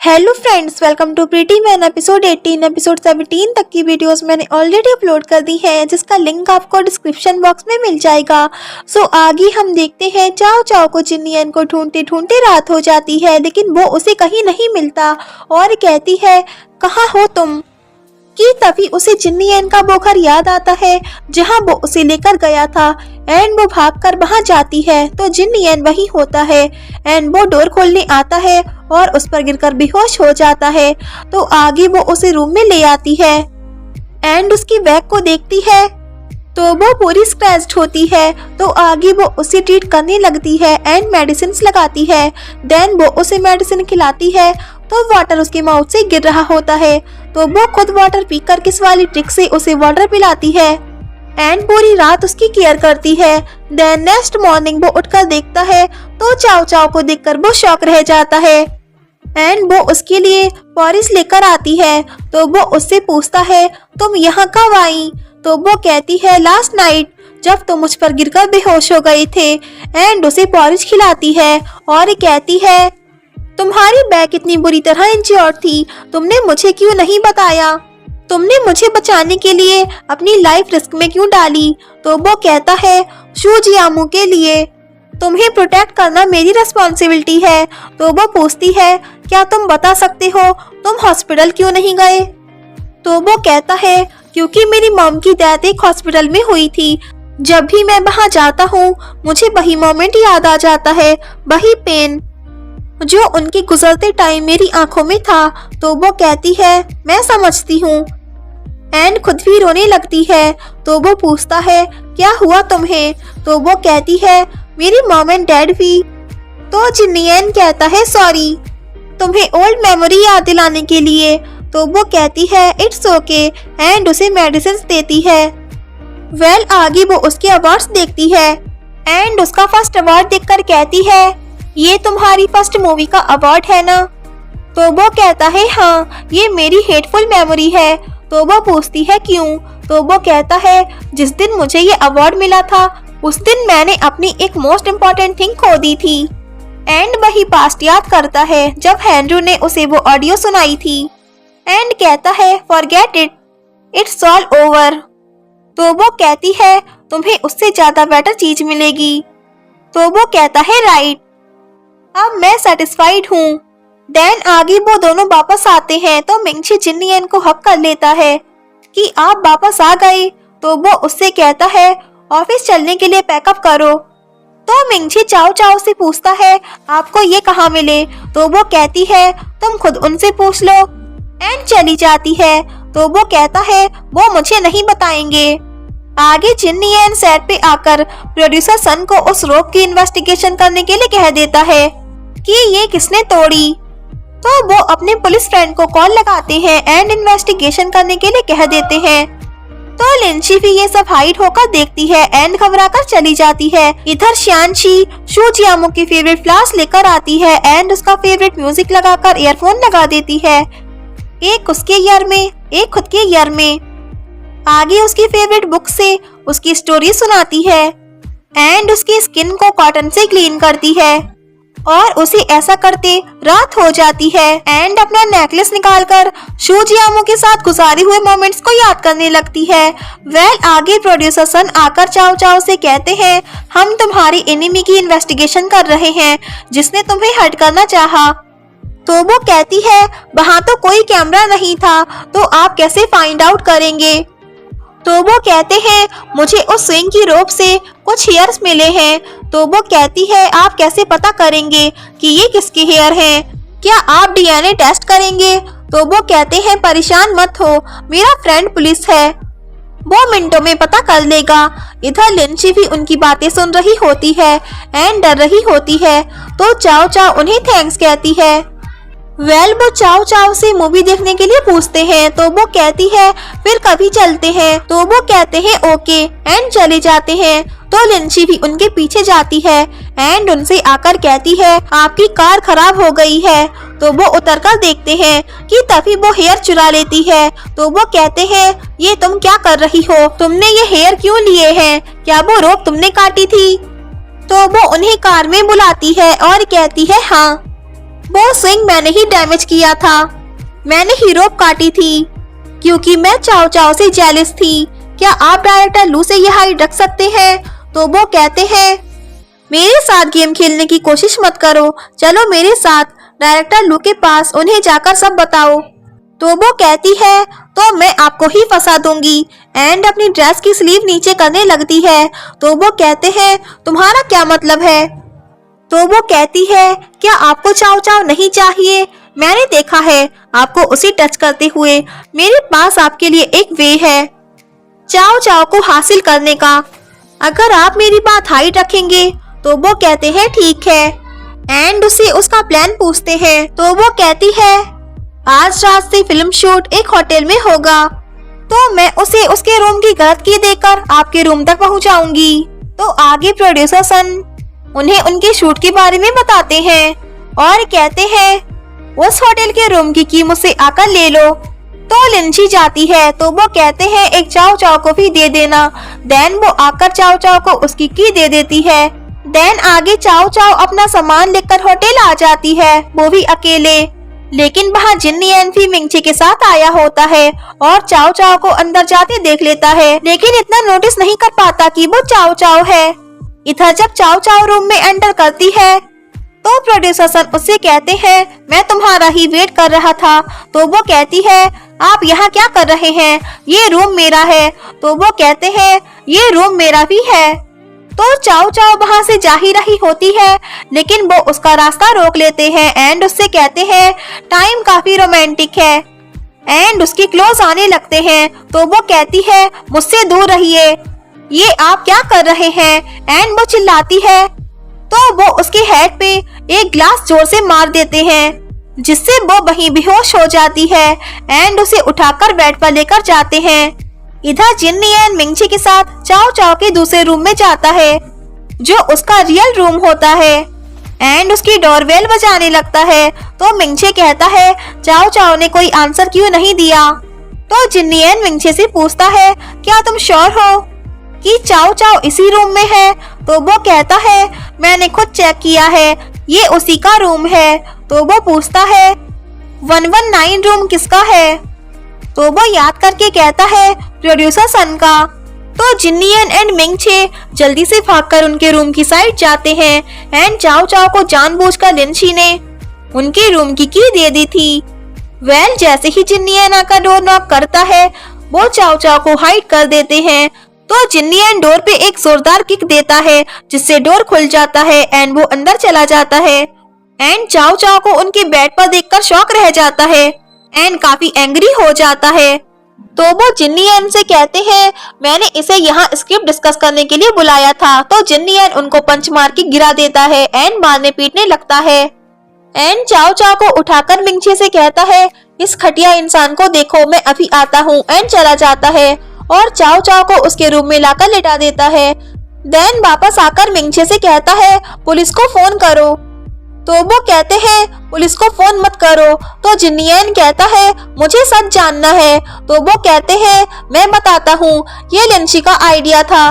Hello friends, welcome to pretty man. Episode 18 episode 17 तक की videos मैंने ऑलरेडी अपलोड कर दी है, जिसका लिंक आपको डिस्क्रिप्शन बॉक्स में मिल जाएगा। सो आगे हम देखते हैं चाओ चाओ को जिन्नियन को ढूंढते ढूंढते रात हो जाती है, लेकिन वो उसे कहीं नहीं मिलता और कहती है कहाँ हो तुम। कि तभी उसे जिन्नियन का वो घर याद आता है जहाँ वो उसे लेकर गया था एंड वो भागकर वहां जाती है तो जिन्नियन वही होता है एंड वो डोर खोलने आता है और उस पर गिरकर बेहोश हो जाता है। तो आगे वो उसे रूम में ले आती है एंड उसकी बैग को देखती है तो वो पूरी स्क्रैच्ड होती है। तो आगे वो उसे ट्रीट करने लगती है एंड मेडिसिन लगाती है। देन वो उसे मेडिसिन खिलाती है तो वाटर उसके माउथ से गिर रहा होता है, तो वो खुद वाटर पीकर किस वाली ट्रिक से उसे वाटर पिलाती है एंड पूरी रात उसकी केयर करती है। देन नेक्स्ट मॉर्निंग वो उठकर देखता है तो चाओ चाओ को देखकर वो शॉक रह जाता है एंड वो उसके लिए पॉरिस लेकर आती है। तो वो उससे पूछता है तुम यहाँ कब आई। तो वो कहती है लास्ट नाइट जब तुम मुझ पर गिरकर बेहोश हो गए थे एंड उसे पॉरिस खिलाती है और कहती है तुम्हारी बैग इतनी बुरी तरह इंजर्ड थी, तुमने मुझे क्यों नहीं बताया, तुमने मुझे बचाने के लिए अपनी लाइफ रिस्क में क्यों डाली। तो वो कहता है शूजियामू के लिए, तुम्हें प्रोटेक्ट करना मेरी रिस्पॉन्सिबिलिटी है। तो वो पूछती है क्या तुम बता सकते हो तुम हॉस्पिटल क्यों नहीं गए। तो वो कहता है क्योंकि मेरी मॉम की डेथ एक हॉस्पिटल में हुई थी। जब भी मैं वहां जाता हूँ मुझे वही मोमेंट याद आ जाता है, वही पेन जो उनके गुजरते टाइम मेरी आंखों में था। तो वो कहती है मैं समझती हूँ एंड खुद भी रोने लगती है। तो वो पूछता है क्या हुआ तुम्हें। तो वो कहती है मेरी मॉम एंड डैड भी। तो जिन्नियन कहता है सॉरी तुम्हें ओल्ड मेमोरी याद दिलाने के लिए। तो वो कहती है इट्स ओके एंड उसे मेडिसिन देती है। वेल आगे वो उसके अवार्ड्स देखती है एंड उसका फर्स्ट अवार्ड देखकर कहती है ये तुम्हारी फर्स्ट मूवी का अवार्ड है ना। तो वो कहता है हाँ ये मेरी हेटफुल मेमोरी है। तो वो पूछती है क्यों। तो वो कहता है जिस दिन मुझे ये अवार्ड मिला था उस दिन मैंने अपनी एक मोस्ट इम्पोर्टेंट थिंग खो दी थी एंड वही पास्ट याद करता है जब हैंड्रू ने उसे वो ऑडियो सुनाई थी एंड कहता है forget it, it's all over. तो वो कहती है तुम्हें उससे ज्यादा बेटर चीज मिलेगी। तो वो कहता है राइट, अब मैं सेटिस्फाइड हूँ। देन आगे वो दोनों वापस आते हैं तो मिंगशी जिन्नियन को हक कर लेता है कि आप वापस आ गए। तो वो उससे कहता है ऑफिस चलने के लिए पैकअप करो। तो मिंगशी चाओ चाओ से पूछता है आपको ये कहाँ मिले। तो वो कहती है तुम खुद उनसे पूछ लो एंड चली जाती है। तो वो कहता है वो मुझे नहीं बताएंगे। आगे जिन्नियन सेट पे आकर प्रोड्यूसर सन को उस रोप की इन्वेस्टिगेशन करने के लिए कह देता है कि ये किसने तोड़ी। तो वो अपने पुलिस फ्रेंड को कॉल लगाते हैं एंड इन्वेस्टिगेशन करने के लिए कह देते हैं। तो लिंची भी ये सब हाइड होकर देखती है एंड घबराकर चली जाती है। इधर शियानशी शूजियामू की फेवरेट फ्लावर्स लेकर आती है एंड उसका फेवरेट म्यूजिक लगाकर ईयरफोन लगा देती है, एक उसके ईयर में एक खुद के ईयर में। आगे उसकी फेवरेट बुक से उसकी स्टोरी सुनाती है एंड उसकी स्किन को कॉटन से क्लीन करती है और उसे ऐसा करते रात हो जाती है एंड अपना नेकलेस निकालकर शूजियामू के साथ गुजारे हुए मोमेंट्स को याद करने लगती है। वेल आगे प्रोड्यूसर सन आकर चाओ चाओ से कहते हैं हम तुम्हारी एनिमी की इन्वेस्टिगेशन कर रहे हैं जिसने तुम्हें हर्ट करना चाहा। तो वो कहती है वहाँ तो कोई कैमरा नहीं था तो आप कैसे फाइंड आउट करेंगे। तो वो कहते हैं मुझे उस स्विंग की रोप से कुछ हेयर्स मिले हैं। तो वो कहती है आप कैसे पता करेंगे कि ये किसके हेयर हैं, क्या आप डीएनए टेस्ट करेंगे। तो वो कहते हैं परेशान मत हो, मेरा फ्रेंड पुलिस है, वो मिनटों में पता कर लेगा। इधर लिंची भी उनकी बातें सुन रही होती है एंड डर रही होती है। तो चाओ चाओ उन्हें थैंक्स कहती है। वेल वो चाओ चाओ से मूवी देखने के लिए पूछते हैं तो वो कहती है फिर कभी चलते हैं। तो वो कहते हैं ओके एंड चले जाते हैं। तो लिंची भी उनके पीछे जाती है एंड उनसे आकर कहती है आपकी कार खराब हो गई है। तो वो उतरकर देखते हैं कि तभी वो हेयर चुरा लेती है। तो वो कहते हैं ये तुम क्या कर रही हो, तुमने ये हेयर क्यों लिए हैं, क्या वो रोप तुमने काटी थी। तो वो उन्हें कार में बुलाती है और कहती है हाँ। वो स्विंग मैंने ही डैमेज किया था, मैंने ही रोप काटी थी क्योंकि मैं चाओ चाओ से जेलस थी। क्या आप डायरेक्टर लू से ये हाइट रख सकते हैं? तो वो कहते हैं मेरे साथ गेम खेलने की कोशिश मत करो, चलो मेरे साथ डायरेक्टर लू के पास, उन्हें जाकर सब बताओ। तो वो कहती है तो मैं आपको ही फंसा दूंगी एंड अपनी ड्रेस की स्लीव नीचे करने लगती है। तो वो कहते हैं तुम्हारा क्या मतलब है? तो वो कहती है क्या आपको चाओ चाओ नहीं चाहिए? मैंने देखा है आपको उसे टच करते हुए। मेरे पास आपके लिए एक वे है चाओ चाओ को हासिल करने का, अगर आप मेरी बात हाइट रखेंगे। तो वो कहते हैं ठीक है एंड उसे उसका प्लान पूछते हैं। तो वो कहती है आज रात से फिल्म शूट एक होटल में होगा, तो मैं उसे उसके रूम की गलत की देकर आपके रूम तक पहुंचाऊंगी। तो आगे प्रोड्यूसर सन उन्हें उनके शूट के बारे में बताते हैं और कहते हैं उस होटल के रूम की मुझसे आकर ले लो। तो लिंची जाती है तो वो कहते हैं एक चाओ चाओ को भी दे देना। देन वो आकर चाओ चाओ को उसकी की दे देती है। देन आगे चाओ चाओ अपना सामान लेकर होटल आ जाती है, वो भी अकेले। लेकिन वहाँ जिन्नी एनफी मिंगचे के साथ आया होता है और चाओ चाओ को अंदर जाते देख लेता है, लेकिन इतना नोटिस नहीं कर पाता कि वो चाओ चाओ है। इधर जब चाओ चाओ रूम में एंटर करती है तो प्रोड्यूसर सन उससे कहते हैं मैं तुम्हारा ही वेट कर रहा था। तो वो कहती है आप यहाँ क्या कर रहे हैं? ये रूम मेरा है। तो वो कहते हैं ये रूम मेरा भी है। तो चाओ चाओ वहाँ से जा ही रही होती है, लेकिन वो उसका रास्ता रोक लेते हैं एंड उससे कहते हैं टाइम काफी रोमांटिक है एंड उसकी क्लोज आने लगते हैं। तो वो कहती है मुझसे दूर रहिए, ये आप क्या कर रहे हैं? एंड वो चिल्लाती है तो वो उसके हेड पे एक ग्लास जोर से मार देते हैं, जिससे वो वहीं बेहोश हो जाती है एंड उसे उठाकर बेड पर लेकर जाते हैं। इधर जिन्नी एंड मिंगचे के साथ चाओ चाओ के दूसरे रूम में जाता है जो उसका रियल रूम होता है एंड उसकी डोरबेल बजाने लगता है। तो मिंगचे कहता है चाओ चाओ ने कोई आंसर क्यों नहीं दिया? तो जिन्नी एंड मिंगचे से पूछता है क्या तुम श्योर हो कि चाओ चाओ इसी रूम में है? तो वो कहता है मैंने खुद चेक किया है, ये उसी का रूम है। तो वो पूछता है 119 रूम किसका है? तो वो याद करके कहता है प्रोड्यूसर सन का। तो जिन्नियन एंड मिंगचे जल्दी से भागकर उनके रूम की साइड जाते हैं एंड चाओ चाओ को जानबूझकर लिंची ने उनके रूम की दे दी थी। जैसे ही जिन्नियन आकर डोर नॉक करता है वो चाओ चाओ को हाइड कर देते हैं। तो जिन्नियन डोर पे एक जोरदार किक देता है जिससे डोर खुल जाता है एंड वो अंदर चला जाता है एंड चाओ चाओ को उनके बेड पर देखकर शॉक रह जाता है एंड काफी एंग्री हो जाता है। तो वो जिन्नियन से कहते हैं मैंने इसे यहाँ स्क्रिप्ट डिस्कस करने के लिए बुलाया था। तो जिन्नियन उनको पंच मार के गिरा देता है एंड मारने पीटने लगता है एंड चाओ चाओ को उठाकर मिंगचे से कहता है इस घटिया इंसान को देखो, मैं अभी आता हूँ एंड चला जाता है और चाओ चाओ को उसके रूम में लाकर लेटा देता है। देन वापस आकर मिंगचे से कहता है पुलिस को फोन करो। तो वो कहते हैं पुलिस को फोन मत करो। तो जिन्नियन कहता है मुझे सच जानना है। तो वो कहते हैं मैं बताता हूँ, ये लिंची का आइडिया था,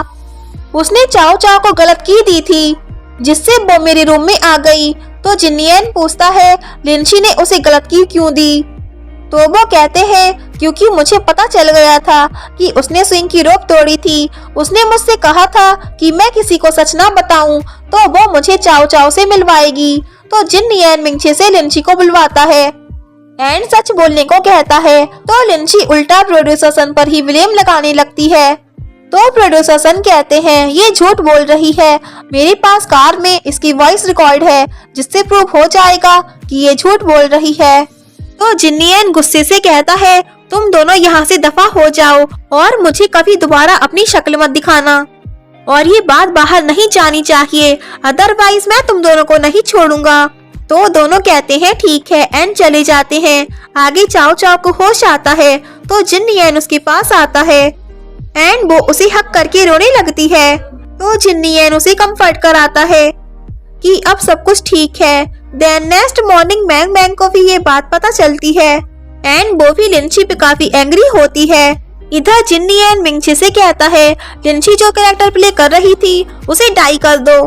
उसने चाओ चाओ को गलत की दी थी जिससे वो मेरे रूम में आ गई। तो जिन्नियन पूछता है लिंची ने उसे गलत की क्यों दी? तो वो कहते हैं क्योंकि मुझे पता चल गया था कि उसने स्विंग की रोप तोड़ी थी। उसने मुझसे कहा था कि मैं किसी को सच ना बताऊं तो वो मुझे चाओ चाओ से मिलवाएगी। तो जिन्नियन मिंगचे से लिंची को बुलवाता है एंड सच बोलने को कहता है। तो लिंची उल्टा प्रोड्यूसर सन पर ही ब्लेम लगाने लगती है। तो प्रोड्यूसर सन कहते हैं ये झूठ बोल रही है, मेरे पास कार में इसकी वॉइस रिकॉर्ड है जिससे प्रूव हो जाएगा कि ये झूठ बोल रही है। तो जिन्नियन गुस्से से कहता है तुम दोनों यहाँ से दफा हो जाओ और मुझे कभी दोबारा अपनी शक्ल मत दिखाना और ये बात बाहर नहीं जानी चाहिए, अदरवाइज मैं तुम दोनों को नहीं छोड़ूंगा। तो दोनों कहते हैं ठीक है एंड चले जाते हैं। आगे चाओ चाओ को होश आता है तो जिन्नियन उसके पास आता है एंड वो उसे हक करके रोने लगती है। तो जिन्नियन उसे कंफर्ट कराता है कि अब सब कुछ ठीक है। देन नेक्स्ट मॉर्निंग मैंग मैंग को भी ये बात पता चलती है एंड वो भी लिंची पे काफी एंग्री होती है। इधर जिन्नियन मिंगचे से कहता है लिंची जो कैरेक्टर प्ले कर रही थी उसे डाई कर दो।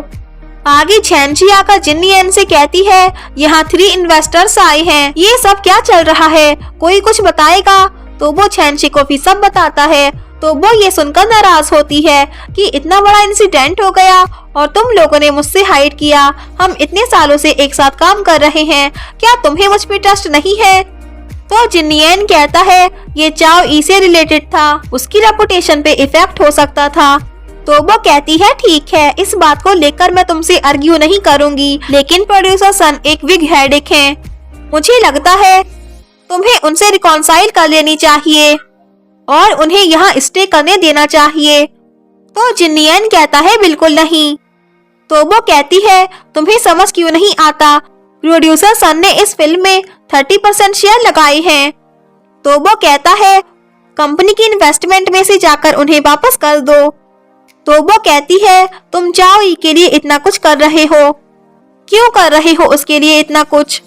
आगे झैंची आकर जिन्नी एन से कहती है यहाँ 3 इन्वेस्टर्स आए हैं, ये सब क्या चल रहा है, कोई कुछ बताएगा। तो वो झैंची को भी सब बताता है। तो वो ये सुनकर नाराज होती है कि इतना बड़ा इंसिडेंट हो गया और तुम लोगों ने मुझसे हाइड किया, हम इतने सालों से एक साथ काम कर रहे हैं, क्या तुम्हें मुझ पे ट्रस्ट नहीं है। तो जिन्नियन कहता है ये चाओ ई से रिलेटेड था, उसकी रेपुटेशन पे इफेक्ट हो सकता था। तो वो कहती है ठीक है, इस बात को लेकर मैं तुमसे आर्ग्यू नहीं करूंगी, लेकिन प्रोड्यूसर सन एक बिग हेडेक है, मुझे लगता है तुम्हें उनसे रिकॉन्साइल कर लेनी चाहिए और उन्हें यहाँ स्टे करने देना चाहिए। तो जिन्नियन कहता है बिल्कुल नहीं। तो वो कहती है तुम्हें समझ क्यों नहीं आता, प्रोड्यूसर सन ने इस फिल्म में 30% शेयर लगाए हैं। तो वो कहता है कंपनी की इन्वेस्टमेंट में से जाकर उन्हें वापस कर दो। तो वो कहती है तुम चाओ ई के लिए इतना कुछ कर रहे हो, क्यों कर रहे हो उसके लिए इतना कुछ।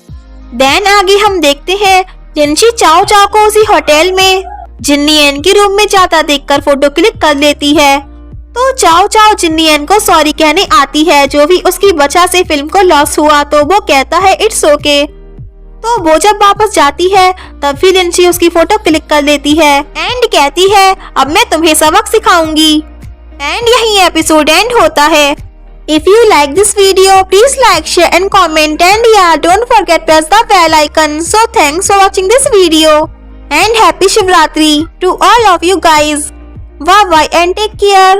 देन आगे हम देखते हैं जिनशी चाओ चाओ को उसी होटल में जिन्नियन के रूम में जाता देखकर फोटो क्लिक कर लेती है। तो चाओ चाओ जिन्नियन को सॉरी कहने आती है जो भी उसकी वजह से फिल्म को लॉस हुआ। तो वो कहता है इट्स ओके। तो वो जब वापस जाती है तब फिर जिनशी उसकी फोटो क्लिक कर लेती है एंड कहती है अब मैं तुम्हें सबक सिखाऊंगी। एंड यही एपिसोड एंड होता है। If you like this video, please like, share and comment, and yeah, don't forget press the bell icon. So thanks for watching this video and happy Shivratri to all of you guys. Bye bye and take care.